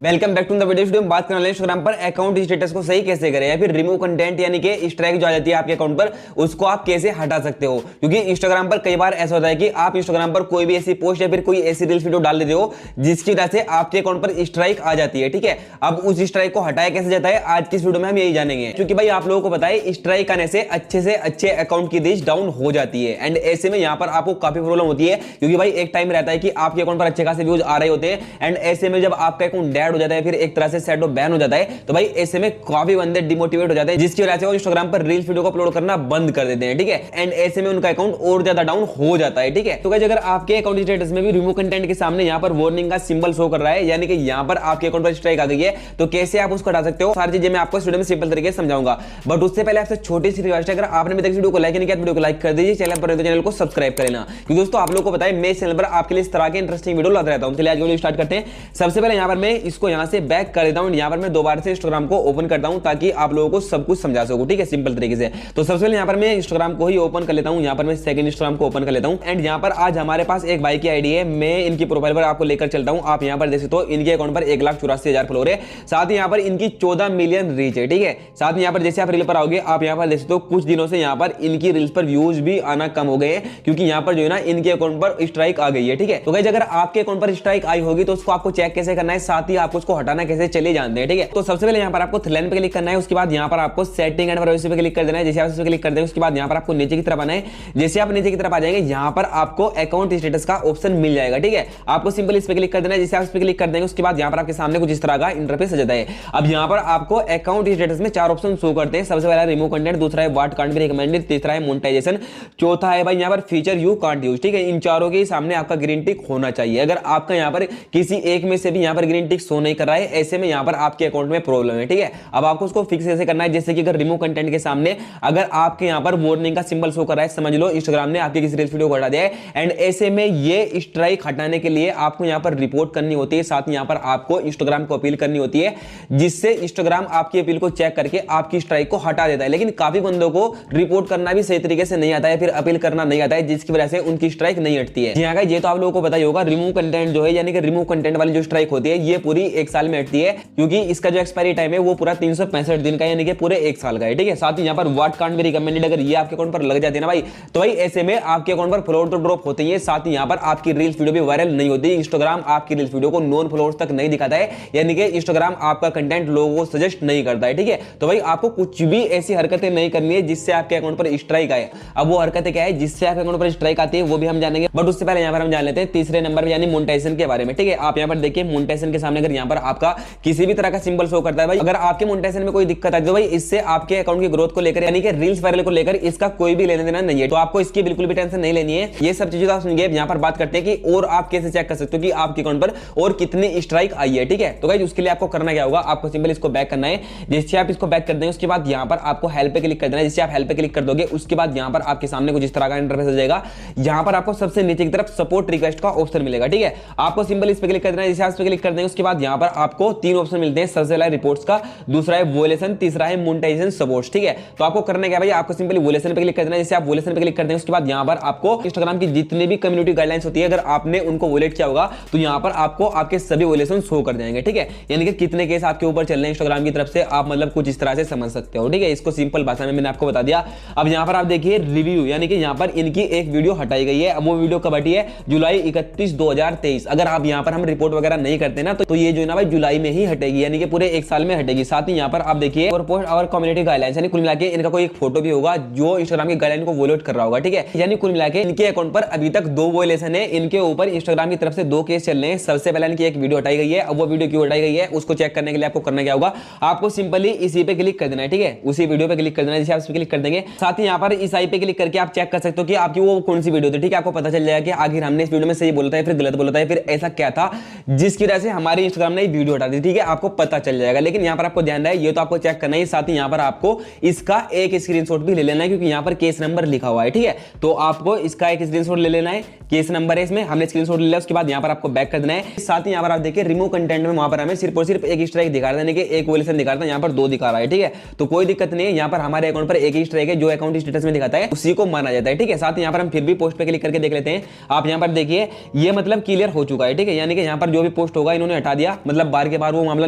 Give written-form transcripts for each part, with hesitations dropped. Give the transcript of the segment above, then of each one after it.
Welcome back to the video में बात करने वाले इंस्टाग्राम पर अकाउंट स्टेटस को सही कैसे करें या फिर रिमूव कंटेंट यानी कि स्ट्राइक जो आ जाती है आपके अकाउंट पर उसको आप कैसे हटा सकते हो। क्योंकि इंस्टाग्राम पर कई बार ऐसा होता है कि आप इंस्टाग्राम पर कोई भी ऐसी पोस्ट या फिर कोई ऐसी रील्स वीडियो डाल देते हो जिसकी वजह से आपके अकाउंट पर स्ट्राइक आ जाती है। ठीक है, अब उस स्ट्राइक को हटाया कैसे जाता है आज की इस वीडियो में हम यही जानेंगे। क्योंकि भाई आप लोगों को पता है स्ट्राइक आने से अच्छे अकाउंट की रीच डाउन हो जाती है एंड ऐसे में यहाँ पर आपको काफी प्रॉब्लम होती है। क्योंकि भाई एक टाइम रहता है कि आपके अकाउंट पर अच्छे खासे व्यूज आ रहे होते हैं एंड ऐसे में जब आपका अकाउंट डेड हो जाता है फिर एक तरह से सेट ऑफ बैन हो जाता है तो भाई ऐसे में काफी बंदे डिमोटिवेट हो जाते हैं जिसकी वजह से वो इंस्टाग्राम पर रील्स वीडियो को अपलोड करना बंद कर देते हैं। ठीक है, एंड ऐसे में उनका अकाउंट और ज्यादा डाउन हो जाता है। ठीक है, तो गाइस अगर आपके अकाउंट स्टेटस में भी रिमूव कंटेंट के सामने यहाँ पर वार्निंग का सिंबल शो कर रहा है यानी कि यहाँ पर आपके अकाउंट पर स्ट्राइक आ गई है तो कैसे आप उसको हटा सकते हो, सारी चीजें मैं आपको इस वीडियो में सिंपल तरीके से समझाऊंगा। बट उससे पहले आपसे छोटी सी रिक्वेस्ट है, अगर आपने अभी तक वीडियो को लाइक नहीं किया वीडियो को लाइक कर दीजिए, चैनल पर चैनल को सब्सक्राइब कर लेना। क्योंकि दोस्तों आप लोगों को पता है मैं इस चैनल पर आपके लिए इस तरह के इंटरेस्टिंग वीडियो लाता रहता हूं। चलिए आज वीडियो स्टार्ट करते हैं। सबसे पहले यहाँ पर मैं इसको यहाँ से बैक कर देता हूं, यहाँ पर मैं दोबारा से इंस्टाग्राम को ओपन करता हूं ताकि आप लोगों को सब कुछ समझा सकूं। ठीक है, सिंपल तरीके से। तो सबसे पहले यहाँ पर मैं इंस्टाग्राम को ही ओपन कर लेता हूं, यहाँ पर मैं सेकंड इंस्टाग्राम को ओपन कर लेता हूं एंड यहाँ पर आज हमारे पास एक भाई की आईडी है, मैं इनकी प्रोफाइल पर आपको लेकर चलता हूं। आप यहाँ पर देख सकते हो इनके अकाउंट पर 1,84,000 फॉलोअर है, साथ ही यहाँ पर इनकी 14 मिलियन रीच है। ठीक है, साथ ही यहाँ पर जैसे आप रील पर आओगे आप यहाँ पर देख सकते हो कुछ दिनों से यहाँ पर इनकी रील्स पर व्यूज भी आना कम हो गए हैं क्योंकि यहाँ पर जो है ना इनके अकाउंट पर स्ट्राइक आ गई है। ठीक है, तो गाइस अगर आपके अकाउंट पर स्ट्राइक आई होगी तो उसको आपको चेक कैसे करना है, साथ ही आपको उसको हटाना कैसे चले जानते हैं। ठीक है, तो सबसे पहले यहाँ पर आपको थ्री लाइन पे क्लिक करना है, उसके बाद यहाँ पर आपको सेटिंग एंड प्राइवेसी पे क्लिक कर देना है। जैसे आप इस पे क्लिक कर देंगे उसके बाद यहाँ पर आपको नीचे की तरफ आना है। जैसे आप नीचे की तरफ आ जाएंगे यहाँ पर आपको अकाउंट स्टेटस का ऑप्शन मिल जाएगा। ठीक है, आपको सिंपल इस पे क्लिक कर देना है। जैसे आप इस पे क्लिक कर देंगे उसके बाद यहाँ पर आपके सामने कुछ इस तरह का इंटरफेस आ जाता है। अब यहाँ पर आपको अकाउंट स्टेटस में 4 ऑप्शन शो करते हैं। सबसे पहला रिमूव कंटेंट, दूसरा है व्हाट कांट बी रिकमेंडेड, तीसरा है मोनेटाइजेशन, चौथा है भाई यहाँ पर फीचर यू कांट यूज। ठीक है, इन चारों के सामने आपका ग्रीन टिक होना चाहिए। अगर आपका यहाँ पर किसी एक में से भी यहाँ पर ग्रीन टिक शो नहीं कर रहा है ऐसे में यहाँ पर आपके अकाउंट में प्रॉब्लम है। ठीक है, अब आपको उसको फिक्स कैसे करना है, जैसे कि अगर रिमूव कंटेंट के सामने अगर आपके यहाँ पर वार्निंग का सिंबल शो कर रहा है समझ लो इंस्टाग्राम ने आपकी किसी रील्स वीडियो को हटा दिया है एंड ऐसे में ये स्ट्राइक हटाने के लिए आपको यहाँ पर रिपोर्ट करनी होती है, साथ ही यहाँ पर आपको इंस्टाग्राम को अपील करनी होती है जिससे इंस्टाग्राम आपकी अपील को चेक करके आपकी स्ट्राइक को हटा देता है। लेकिन काफी बंदों को रिपोर्ट करना भी सही तरीके से नहीं आता है, फिर अपील करना नहीं आता है जिसकी वजह से उनकी स्ट्राइक नहीं हटती है। जी हाँ, ये तो आप लोगों को पता ही होगा रिमूव कंटेंट जो है यानी कि रिमूव कंटेंट वाली जो स्ट्राइक होती है ये पूरी 1 साल में हटती है क्योंकि इसका जो एक्सपायरी टाइम है वो पूरा 365 दिन का यानी कि पूरे 1 साल का है। ठीक है, साथ ही यहाँ पर व्हाट कांट बी रिकमेंडेड अगर ये आपके अकाउंट पर लग जाती है ना भाई तो भाई ऐसे में आपके अकाउंट पर फॉलोअर तो ड्रॉप होते हैं, साथ ही यहाँ पर आपकी रील्स वीडियो भी वायरल नहीं होती। इंस्टाग्राम आपकी रील्स वीडियो को नॉन फॉलोअर्स तक नहीं दिखाता है यानी कि इंस्टाग्राम आपका कंटेंट लोगों को सजेस्ट नहीं करता है। ठीक है, तो भाई आपको कुछ भी ऐसी हरकतें नहीं करनी है जिससे आपके अकाउंट पर स्ट्राइक आए। अब वो हरकतें क्या है जिससे आपके अकाउंट पर स्ट्राइक आती है वो भी हम जानेंगे, बट उससे पहले यहाँ पर हम जान लेते हैं तीसरे नंबर यानी मोनेटाइजेशन के बारे में। ठीक है, आप यहाँ पर देखिए मोनेटाइजेशन के सामने अगर यहाँ पर आपका किसी भी तरह का सिंबल शो करता है भाई, अगर आपके मोनेटाइजेशन में कोई दिक्कत आती है तो भाई इससे आपके अकाउंट की ग्रोथ को लेकर यानी कि रील्स वायरल को लेकर इसका कोई भी लेना देना नहीं है, तो आपको इसकी बिल्कुल भी टेंशन नहीं लेनी है। ये सब चीजें आप सुनिए। यहाँ पर बात करते हैं कि और आप कैसे चेक कर सकते हो कि आपके अकाउंट पर और कितनी स्ट्राइक आई है। ठीक है, तो गाइस उसके लिए आपको करना क्या होगा, आपको सिंपल इसको बैक करना है। जैसे आप इसको बैक कर देंगे उसके बाद यहाँ पर आपको हेल्प पे क्लिक कर देना है। जैसे आप हेल्प पे क्लिक कर दोगे उसके बाद यहाँ पर आपके सामने कुछ इस तरह का इंटरफेस आ जाएगा। यहाँ पर आपको सबसे नीचे की तरफ सपोर्ट रिक्वेस्ट का ऑप्शन मिलेगा। ठीक है, आपको सिंपल इस पे क्लिक कर देना है। जैसे आप इस पे क्लिक कर देंगे उसके बाद यहाँ पर आपको 3 ऑप्शन मिलते हैं। सबसे पहला रिपोर्ट्स का, दूसरा है वोलेशन, तीसरा है मोनेटाइजेशन सपोर्ट। ठीक है, तो आपको करना क्या भाई, आपको सिंपली वोलेशन पे क्लिक कर देना है। जैसे आप वोलेशन पे क्लिक कर देंगे उसके बाद यहाँ पर आपको इंस्टाग्राम की जितनी भी कम्युनिटी गाइडलाइंस होती है अगर आपने उनको वोलेट किया होगा तो यहाँ पर आपको आपके सभी वोलेशन शो कर जाएंगे। ठीक है, यानी कि कितने केस आपके ऊपर चल रहे हैं इंस्टाग्राम की तरफ से आप मतलब कुछ इस तरह से समझ सकते हो। ठीक है, इसको सिंपल भाषा में मैंने आपको बता दिया। अब यहाँ पर आप देखिए रिव्यू यानी कि यहाँ पर इनकी एक वीडियो हटाई गई है। अब वो वीडियो कब हटी है, जुलाई 31, 2023। अगर आप यहाँ पर हम रिपोर्ट वगैरह नहीं करते ना तो ये जो है ना भाई जुलाई में ही हटेगी यानी कि पूरे 1 साल में हटेगी। साथ ही यहाँ पर आप देखिए और पोस्ट और कम्युनिटी गाइडलाइंस यानी कुल मिला के इनका कोई एक फोटो भी होगा जो इंस्टाग्राम की गाइडलाइन को वोलेट कर रहा होगा। ठीक है, यानी कुल मिला के इनके अकाउंट पर अभी तक 2 वोलेशन है, इनके ऊपर इंस्टाग्राम की तरफ से 2 केस चल रहे हैं। सबसे पहले इनकी एक वीडियो हटाई गई है। अब वो वीडियो क्यों हटाई गई है उसको चेक करने के लिए आपको करना क्या होगा, आपको सिंपली इसी पे क्लिक कर देना है। ठीक है, उसी वीडियो पे क्लिक कर देना है। जैसे आप इस पे क्लिक कर देंगे साथ ही यहाँ पर इस आई पे क्लिक करके आप चेक कर सकते हो कि आपकी वो कौन सी वीडियो थी। ठीक है, आपको पता चल जाएगा कि आखिर हमने इस वीडियो में सही बोला था फिर गलत बोला था फिर ऐसा क्या था जिसकी वजह से हमारे इंस्टाग्राम ने वीडियो हटा दी। ठीक है, आपको पता चल जाएगा। लेकिन यहाँ पर आपको ध्यान है ये तो आपको चेक करना है, साथ ही यहाँ पर आपको इसका एक स्क्रीनशॉट भी ले लेना है क्योंकि यहाँ पर केस नंबर लिखा हुआ है। ठीक है, तो आपको इसका एक स्क्रीनशॉट ले लेना है, केस नंबर है इसमें, हमने स्क्रीनशॉट ले लिया। उसके बाद यहाँ पर आपको बैक कर देना है। साथ ही यहाँ पर आप देखिए रिमूव कंटेंट में वहां पर हमें सिर्फ और सिर्फ एक स्ट्राइक दिखा रहा है, एक वोलेशन दिखा रहा है, यहाँ पर 2 दिखा रहा है। ठीक है, तो कोई दिक्कत नहीं है, यहाँ पर हमारे अकाउंट पर एक ही स्ट्राइक है, जो अकाउंट स्टेटस में दिखाता है उसी को माना जाता है। ठीक है, साथ ही यहाँ पर हम फिर भी पोस्ट पे क्लिक करके देख लेते हैं। आप यहाँ पर देखिए ये मतलब क्लियर हो चुका है। ठीक है, यानी कि यहाँ पर जो भी पोस्ट होगा इन्होंने हटा दिया दिया, मतलब बार के बार वो मामला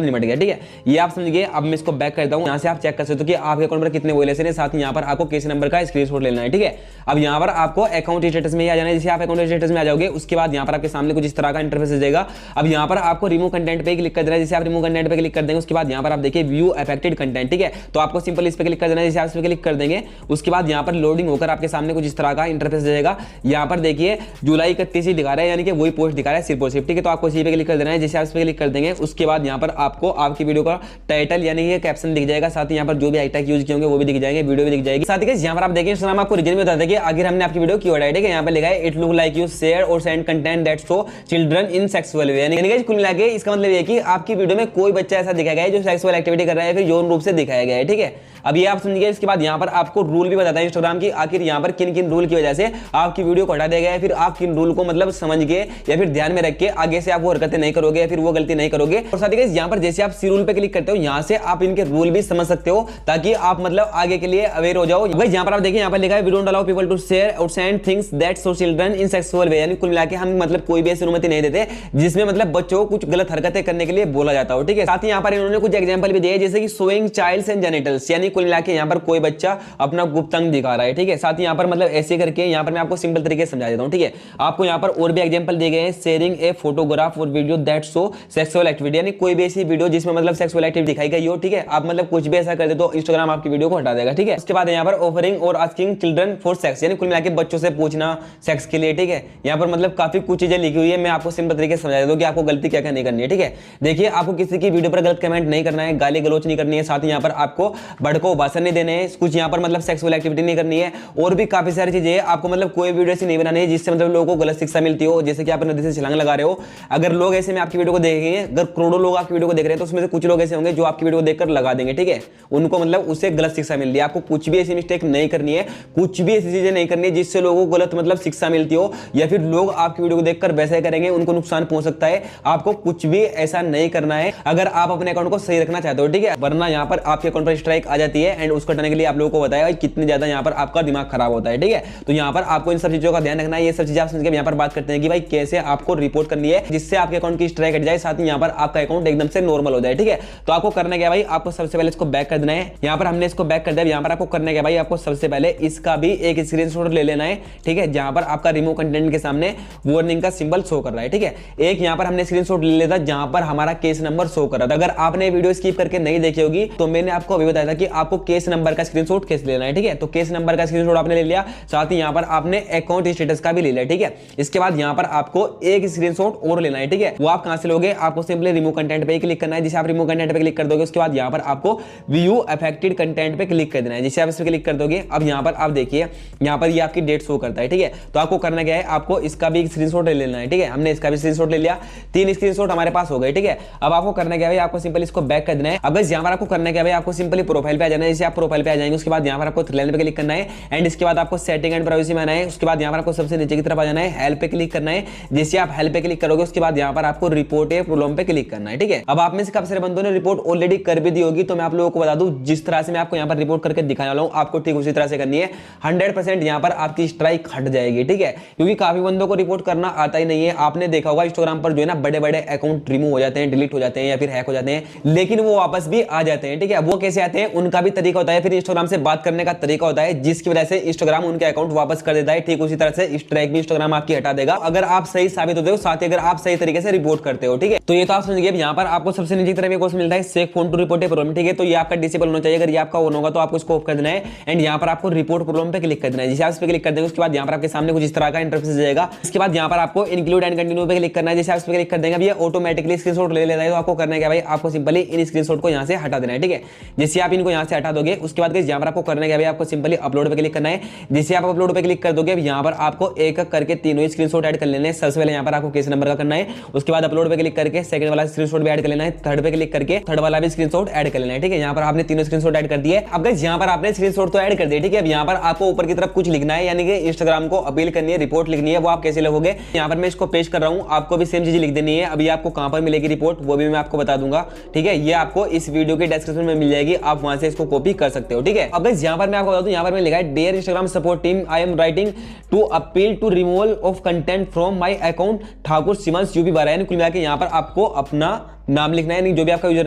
निपट गया। ठीक है, ये आप समझिए। अब मैं इसको बैक करता हूं, यहाँ से आप चेक कर सकते हो कि आपके अकाउंट पर कितने वॉयलेशन है, साथ ही यहाँ पर आपको केसी नंबर का स्क्रीनशॉट लेना है। ठीक है, अब यहाँ पर आपको अकाउंट स्टेटस में आ जाना है। जैसे आप अकाउंट स्टेटस में आ जाओगे, उसके बाद यहाँ पर आपके सामने कुछ इस तरह का इंटरफेस आ जाएगा। अब यहाँ पर आपको रिमूव कंटेंट पे क्लिक कर देना है। जैसे आप रिमूव कंटेंट पे क्लिक कर देंगे, उसके बाद यहाँ पर आप देखिए व्यू अफेक्टेड कंटेंट। ठीक है, तो आपको सिंपल इस पे क्लिक कर देना है। जैसे आप इस पे क्लिक कर देंगे, उसके बाद यहाँ पर लोडिंग होकर आपके सामने कुछ इस तरह का इंटरफेस आ जाएगा। यहाँ पर देखिए जुलाई 31 ही दिखा रहा है, यानी कि वही पोस्ट दिखा रहा है सिर्फ और सिर्फ। ठीक है, तो आपको इसी पे क्लिक कर देना है। जैसे आप इस पे क्लिक कर देंगे, उसके बाद यहाँ पर आपको आपकी वीडियो का टाइटल यानी कि कैप्शन दिख जाएगा, साथ ही यहाँ पर जो भी हैशटैग यूज किए होंगे वो भी दिख जाएंगे, वीडियो भी दिख जाएगी। साथ ही यहाँ पर आप देखिए इंस्टाग्राम आपको रीजन में बताता है कि आखिर हमने आपकी वीडियो क्यों हटाई। ठीक है, यहाँ पर लिखा है it look like you share और send content that show children in sexual way, यानी कि कुल मिला के इसका मतलब ये कि आपकी वीडियो में कोई बच्चा ऐसा दिखाया गया है जो सेक्सुअल एक्टिविटी कर रहा है, फिर यौन रूप से दिखाया गया है। ठीक है, अब ये आप समझिए। इसके बाद यहाँ पर आपको रूल भी बताता है इंस्टाग्राम की, आखिर यहाँ पर किन किन रूल की वजह से आपकी वीडियो को हटा दिया गया है, फिर आप किन रूल को मतलब समझ के या फिर ध्यान में रख के आगे से आप वो हरकतें नहीं करोगे या फिर वो गलती नहीं करोगे। और साथ ही यहाँ पर जैसे आप सी रूल पे क्लिक करते हो, यहाँ से आप इनके रूल भी समझ सकते हो, ताकि आप मतलब आगे के लिए अवेयर हो जाओ। यहाँ पर आप देखिए, यहाँ पर लिखा है we don't allow people to share और send things that show children in sexual way, यानी कुल मिला के हम मतलब कोई भी ऐसी अनुमति नहीं देते जिसमें मतलब बच्चों को कुछ गलत हरकतें करने के लिए बोला जाता हो। ठीक है, साथ ही यहाँ पर इन्होंने कुछ एग्जांपल भी दिए, जैसे कि शोइंग चाइल्ड्स एंड जेनिटल्स, यानी कुल मिला के यहाँ पर कोई बच्चा अपना गुप्त अंग दिखा रहा है। ठीक है, साथ ही यहाँ पर मतलब ऐसे करके यहाँ पर मैं आपको सिंपल तरीके से समझा देता हूँ। ठीक है, आपको यहाँ पर और भी एग्जांपल दिए गए हैं, शेयरिंग ए फोटोग्राफ और video that show sexual activity, यानी कोई भी ऐसी वीडियो जिसमें मतलब सेक्सुअल एक्टिविटी दिखाई गई हो। ठीक है, आप मतलब कुछ भी ऐसा कर दे तो इंस्टाग्राम आपकी वीडियो को हटा देगा। ठीक है, उसके बाद यहाँ पर ऑफरिंग और आस्किंग चिल्ड्रन फॉर सेक्स, यानी कुल मिला के बच्चों से पूछना सेक्स के लिए। ठीक है, यहाँ पर मतलब काफी कुछ चीजें लिखी हुई है, मैं आपको सिंपल तरीके से समझा देता हूँ कि आपको गलती क्या क्या नहीं करनी है। ठीक है, देखिए आपको किसी की वीडियो पर गलत कमेंट नहीं करना है, गाली गलौच नहीं करनी है, साथ ही यहाँ पर आपको भड़को भाषण नहीं देने हैं, कुछ यहाँ पर मतलब सेक्सुअल एक्टिविटी नहीं करनी है, और भी काफी सारी चीजें हैं। आपको मतलब कोई वीडियो ऐसी नहीं बनानी है जिससे मतलब लोगों को गलत शिक्षा मिलती हो, जैसे कि आप नदी से छलांग लगा रहे हो। अगर लोग ऐसे में आपकी वीडियो को देखेंगे, अगर करोड़ों लोग आपकी वीडियो को देख रहे हैं, तो उसमें से कुछ लोग ऐसे होंगे जो आपकी वीडियो को देखकर लगा देंगे। ठीक है, उनको मतलब उससे गलत शिक्षा मिल रही है। आपको कुछ भी ऐसी मिस्टेक नहीं करनी है, कुछ भी ऐसी चीजें नहीं करनी है जिससे लोगों को गलत मतलब शिक्षा मिलती हो, या फिर लोग आपकी वीडियो को देखकर वैसे करेंगे, उनको नुकसान पहुंच सकता है। आपको कुछ भी ऐसा नहीं करना है अगर आप अपने अकाउंट को सही रखना चाहते हो। ठीक है, वरना यहाँ पर आपके अकाउंट पर स्ट्राइक आ जाती है, एंड उसको हटाने के लिए आप लोगों को बताया कितनी ज्यादा यहाँ पर आपका दिमाग खराब होता है। ठीक है, तो यहाँ पर आपको इन सब चीजों का ध्यान रखना है। ये सब चीजें आप समझ के यहाँ पर बात करते हैं कि भाई कैसे आपको रिपोर्ट करनी है जिससे आपके अकाउंट की स्ट्राइक हट जाए, साथ ही यहाँ पर आपका अकाउंट एकदम से नॉर्मल हो जाए। ठीक है, तो आपको करना क्या भाई, आपको सबसे पहले इसको बैक कर देना है। यहाँ पर हमने इसको बैक कर दिया। यहाँ पर आपको करना क्या भाई, आपको सबसे पहले इसका भी एक स्क्रीनशॉट ले लेना है। ठीक है, जहां पर आपका रिमूव कंटेंट के सामने वार्निंग का सिंबल शो कर रहा है। ठीक है, एक यहाँ पर हमने स्क्रीनशॉट ले लेता जहां पर हमारा केस नंबर शो कर रहा था। अगर आपने वीडियो स्किप करके नहीं देखी होगी तो मैंने आपको अभी बताया था कि आपको केस नंबर का स्क्रीनशॉट कैसे लेना है। ठीक है, तो केस नंबर का स्क्रीनशॉट आपने ले लिया, साथ ही यहाँ पर आपने अकाउंट स्टेटस का भी ले लिया। ठीक है, इसके बाद यहाँ पर आपको एक स्क्रीनशॉट और लेना है। ठीक है, वो आप कहां से लोगे, आपको सिंपली रिमूव कंटेंट पे क्लिक करना है। जिसे आप रिमूव कंटेंट पे क्लिक कर दोगे, उसके बाद यहाँ पर आपको व्यू अफेक्टेड कंटेंट पे क्लिक कर देना है। जिसे आप इस पे क्लिक कर दोगे, अब यहाँ पर आप देखिए, यहाँ पर ये आपकी डेट शो करता है। ठीक है, तो आपको करना क्या है, आपको इसका भी स्क्रीनशॉट ले लेना है। ठीक है, हमने इसका भी स्क्रीनशॉट ले लिया, 3 स्क्रीनशॉट हमारे पास हो गए। ठीक है, अब आपको करना क्या है, आपको सिंपल इसको बैक कर देना है। अब बस यहाँ पर आपको करना क्या है, आपको सिंपली प्रोफाइल पे आ जाना है। जैसे आप प्रोफाइल पे आ जाएंगे, उसके बाद यहाँ पर आपको थ्री लाइन पे क्लिक करना है, एंड इसके बाद आपको सेटिंग एंड प्राइवेसी में आना है। उसके बाद यहाँ पर आपको सबसे नीचे की तरफ आ जाना है, हेल्प पे क्लिक करना है। जैसे आप हेल्प पे क्लिक करोगे, उसके बाद यहाँ पर आपको रिपोर्ट ए प्रॉब्लम पे क्लिक करना है। ठीक है, अब आप में से काफी सारे बंदों ने रिपोर्ट ऑलरेडी कर भी दी होगी, तो मैं आप लोगों को बता दूं जिस तरह से मैं आपको यहाँ पर रिपोर्ट करके दिखाने वाला हूँ, आपको ठीक उसी तरह से करनी है। 100% यहाँ पर आपकी स्ट्राइक हट जाएगी। ठीक है, क्योंकि काफी बंदों को रिपोर्ट करना आता ही नहीं है। आपने देखा होगा इंस्टाग्राम पर जो है ना बड़े बड़े अकाउंट रिमूव हो जाते हैं, डिलीट हो जाते हैं या फिर हैक हो जाते हैं, लेकिन वो वापस भी आ जाते हैं। ठीक है, वो कैसे आते हैं, उनका भी तरीका होता है, फिर इंस्टाग्राम से बात करने का तरीका होता है, जिसकी वजह से इंस्टाग्राम उनके अकाउंट वापस कर देता है। ठीक उसी तरह से स्ट्राइक भी इंस्टाग्राम आपकी हटा देगा अगर आप सही साबित होते हो, साथ ही अगर आप सही तरीके से रिपोर्ट करते हो। ठीक है, तो ये तो आप समझिए। यहाँ पर आपको सबसे नीचे की तरफ एक ऑप्शन मिलता है सेक फोन टू रिपोर्ट ए प्रॉब्लम। ठीक है, तो ये आपका डिसेबल होना चाहिए। अगर ये आपका ऑन होगा तो आपको इसको ऑफ कर देना है, एंड यहाँ पर आपको रिपोर्ट प्रॉब्लम पे क्लिक कर देना है। जैसे आप इस पे क्लिक कर देंगे, उसके बाद यहाँ पर आपके सामने कुछ इस तरह का इंटरफेस जाएगा। इसके बाद यहाँ पर आपको इंक्लूड एंड कंटिन्यू पे क्लिक करना है। जैसे आप इस पे क्लिक कर देंगे, ये ऑटोमेटिकली स्क्रीनशॉट ले लेता है। तो आपको करना है क्या भाई, आपको सिंपली इन स्क्रीनशॉट को यहाँ से हटा देना है। ठीक है, जैसे आप इनको यहाँ से हटा दोगे, उसके बाद यहाँ पर आपको करना है क्या भाई, आपको सिंपली अपलोड पे क्लिक करना है। जैसे आप अपलोड पे क्लिक कर दोगे, यहाँ पर आपको एक करके तीनों स्क्रीनशॉट ऐड कर लेने हैं। सबसे पहले यहाँ पर आपको केस नंबर का करना है, उसके बाद अपलोड पे क्लिक करके सेकंड वाला स्क्रीनशॉट भी ऐड कर लेना है, थर्ड पे क्लिक करके थर्ड वाला भी स्क्रीनशॉट ऐड कर लेना है। ठीक है, यहाँ पर आपने तीनों स्क्रीनशॉट ऐड कर दिए। अब गाइस यहाँ पर आपने स्क्रीनशॉट तो ऐड कर दिए। ठीक है, अब यहाँ पर आपको ऊपर की तरफ कुछ लिखना है, यानी कि इंस्टाग्राम को अपील करनी है, रिपोर्ट लिखनी है। वो आप कैसे लिखोगे, यहाँ पर मैं इसको पेश कर रहा हूँ, आपको भी सेम चीज लिख देनी है। अभी आपको कहां पर मिलेगी रिपोर्ट वो भी मैं आपको बता दूंगा। ठीक है, ये आपको इस वीडियो के डिस्क्रिप्शन में मिल जाएगी, आप वहां से इसको कॉपी कर सकते हो। ठीक है, अब गाइस यहाँ पर मैं आपको बता दूं, यहाँ पर मैं लिखा है dear Instagram support team, I am writing to appeal to removal of content from my account Thakur Simansh UP 12। कुल मिला के यहाँ पर आपको अपना नाम लिखना है, जो भी आपका यूजर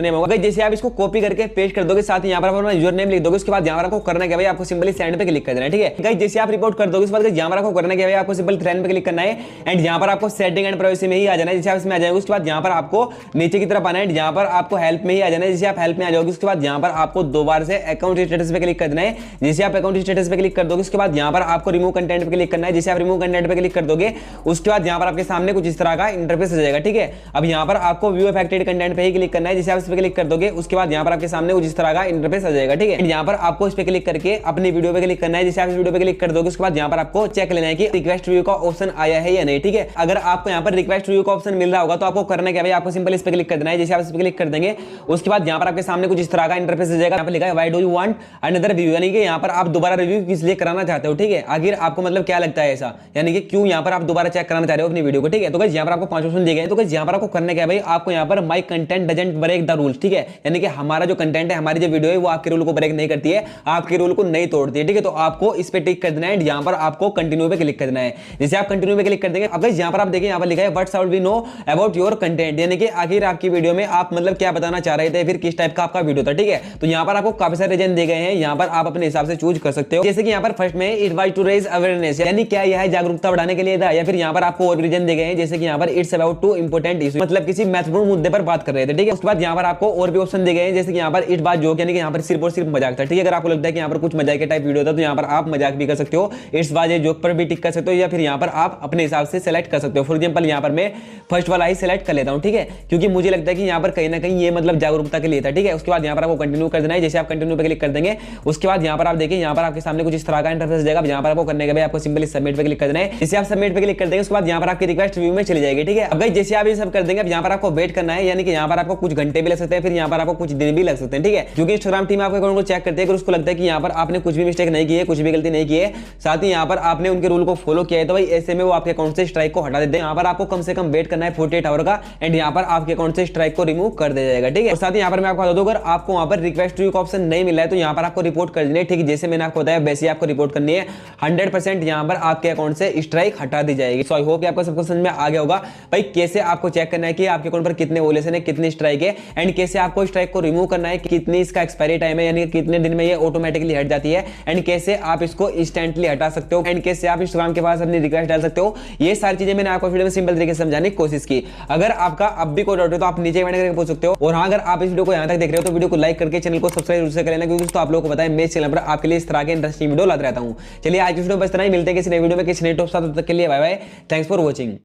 नेम होगा। जैसे आप इसको कॉपी करके पेस्ट कर दोगे, साथ ही यहाँ पर अपना यूजर नेम लिख दोगे, उसके बाद यहाँ पर आपको करना क्या भाई, आपको सिंपली सेंड पे क्लिक कर देना है, ठीक है गाइस। जैसे आप रिपोर्ट कर दोगे, उसके बाद यहाँ पर आपको करना क्या भाई, आपको सिंपल सेंड पे क्लिक करना है एंड यहाँ पर आपको सेटिंग एंड प्राइवेसी में ही आ जाना है। जैसे आप इसमें आ जाएंगे उसके बाद यहाँ पर आपको नीचे की तरफ आना है, यहाँ पर आपको हेल्प में ही आ जाना है। जैसे आप हेल्प में आ जाओगे उसके बाद यहाँ पर आपको दोबारा से अकाउंट स्टेटस पे क्लिक कर देना है। जैसे आप अकाउंट स्टेटस पे क्लिक कर दोगे उसके बाद यहाँ पर आपको रिमूव कंटेंट पे क्लिक करना है। जैसे आप रिमूव कंटेंट पे क्लिक कर दोगे उसके बाद यहाँ पर आपके सामने कुछ इस तरह का इंटरफेस आ जाएगा, ठीक है। अब यहाँ पर आपको व्यू अफेक्टेड कंटेंट पे ही क्लिक करना है। जैसे आप इस पे क्लिक कर दोगे उसके बाद यहाँ पर आपके सामने कुछ इस तरह का इंटरफेस आ जाएगा, ठीक है। यहाँ पर आपको इस पे क्लिक करके अपनी वीडियो पे क्लिक करना है। जैसे आप इस वीडियो पे क्लिक कर दोगे उसके बाद यहाँ पर आपको चेक लेना है कि रिक्वेस्ट रिव्यू का ऑप्शन आया है या नहीं, ठीक है। अगर आपको यहाँ पर रिक्वेस्ट रिव्यू का ऑप्शन मिल रहा होगा तो आपको करना क्या भाई, आपको सिंपल इस पे क्लिक कर देना है। जैसे आप इस पे क्लिक कर देंगे उसके बाद यहाँ पर आपके सामने कुछ इस तरह का इंटरफेस आ जाएगा। यहाँ पर लिखा है why do you want another review, यानी कि यहाँ पर आप दोबारा रिव्यू किस लिए कराना चाहते हो, ठीक है। आखिर आपको मतलब क्या लगता है ऐसा, यानी कि क्यों यहाँ पर आप दोबारा चेक कराना चाह रहे हो अपनी वीडियो को, ठीक है। तो गाइस यहाँ पर आपको 5 ऑप्शन दिए गए हैं। तो गाइस यहाँ पर आपको करना क्या है भाई, आपको यहाँ पर my content doesn't break the rules, ठीक है। यानी कि हमारा जो कंटेंट है, हमारी जो वीडियो है वो आपके रूल को ब्रेक नहीं करती है, आपके रूल को नहीं तोड़ती है, ठीक है। तो आपको इस पे टिक कर देना है, यहाँ पर आपको कंटिन्यू पे क्लिक कर देना है। जैसे आप कंटिन्यू पे क्लिक कर देंगे, अब यहाँ पर आप देखिए यहाँ पर लिखा है what should we know about your content, यानी कि आखिर आपकी वीडियो में आप मतलब क्या बताना चाह रहे थे, फिर किस टाइप का आपका वीडियो था, ठीक है। तो यहाँ पर आपको काफी सारे रीजन दिए गए हैं, यहाँ पर आप अपने हिसाब से चूज कर सकते हो। जैसे कि यहाँ पर फर्स्ट में it was to raise awareness, यानी क्या यह है जागरूकता बढ़ाने के लिए था, या फिर यहाँ पर आपको और रीजन दिए गए हैं जैसे कि यहाँ पर it's about to important issue, मतलब किसी महत्वपूर्ण मुद्दे पर बात कर रहे थे, ठीक है। उसके बाद यहाँ पर आपको और भी ऑप्शन दिए गए हैं जैसे कि यहाँ पर इट वाज जोक, यानी कि यहाँ पर सिर्फ और सिर्फ मजाक था, ठीक है। अगर आपको लगता है कि यहाँ पर कुछ मजाक के टाइप वीडियो था तो यहाँ पर आप मजाक भी कर सकते हो, इट्स वाज ए जोक पर भी टिक कर सकते हो, या फिर यहाँ पर आप अपने हिसाब से सेलेक्ट कर सकते हो। फॉर एग्जांपल यहाँ पर मैं फर्स्ट वाला ही सेलेक्ट कर लेता हूँ, ठीक है, क्योंकि मुझे लगता है कि यहाँ पर कहीं ना कहीं ये मतलब जागरूकता के लिए था, ठीक है। उसके बाद यहाँ पर आपको कंटिन्यू कर देना है। जैसे आप कंटिन्यू पे क्लिक कर देंगे उसके बाद यहाँ पर आप देखिए यहाँ पर आपके सामने कुछ इस तरह का इंटरफेस जाएगा। यहाँ पर आपको करने के बाद आपको सिंपली सबमिट पे क्लिक कर देना है। जैसे आप सबमिट पे क्लिक कर देंगे उसके बाद यहाँ पर आपकी रिक्वेस्ट रिव्यू में चली जाएगी, ठीक है। अब गाइस जैसे आप ये सब कर देंगे, अब यहाँ पर आपको वेट करना है, यानी कि यहाँ पर आपको कुछ घंटे भी लग सकते हैं, फिर यहाँ पर आपको कुछ दिन भी लग सकते हैं, ठीक है। क्योंकि इंस्टाग्राम टीम आपके अकाउंट को चेक करती है, अगर उसको लगता है कि यहाँ पर आपने कुछ भी मिस्टेक नहीं की है, कुछ भी गलती नहीं की है, साथ ही यहाँ पर आपने उनके रूल को फॉलो किया है, तो भाई ऐसे में वो आपके अकाउंट से स्ट्राइक को हटा देते हैं। यहाँ पर आपको कम से कम वेट करना है 48 आवर का, एंड यहाँ पर आपके अकाउंट से स्ट्राइक को रिमूव कर दिया जाएगा, ठीक है। और साथ ही यहाँ पर मैं आपको बता दूं, अगर आपको वहां पर रिक्वेस्ट रिव्यू का ऑप्शन नहीं मिला है तो यहाँ पर आपको रिपोर्ट कर देनी है, ठीक है। जैसे मैंने आपको बताया वैसे आपको रिपोर्ट करनी है, 100% यहाँ पर आपके अकाउंट से स्ट्राइक हटा दी जाएगी। सो आई होप आपको सबको समझ में आ गया होगा भाई कैसे आपको चेक करना है कि आपके अकाउंट पर कितने वोलेशन है, कितनी स्ट्राइक है, एंड कैसे आपको स्ट्राइक को रिमूव करना है, कितनी इसका एक्सपायरी टाइम है, यानी कितने दिन में ये ऑटोमेटिकली हट जाती है, एंड कैसे आप इसको इंस्टेंटली हटा सकते हो, एंड कैसे आप इंस्टाग्राम के पास अपनी रिक्वेस्ट डाल सकते हो। ये सारी चीजें मैंने आपको वीडियो में सिंपल तरीके से समझाने की कोशिश की। अगर आपका अब भी कोई डाउट है तो आप नीचे कमेंट करके पूछ सकते हो। और हाँ, अगर आप इस वीडियो को यहाँ तक देख रहे हो तो वीडियो को लाइक करके चैनल को सब्सक्राइब जरूर से कर लेना, क्योंकि दोस्तों आप लोगों को पता है मैं इस चैनल पर आपके लिए इस तरह के इंटरेस्टिंग वीडियो लाता रहता हूँ। चलिए आज की वीडियो में बस इतना ही, मिलते हैं किसी नए वीडियो में किसी नए टॉप साथ, तब तक के लिए bye bye, thanks for watching.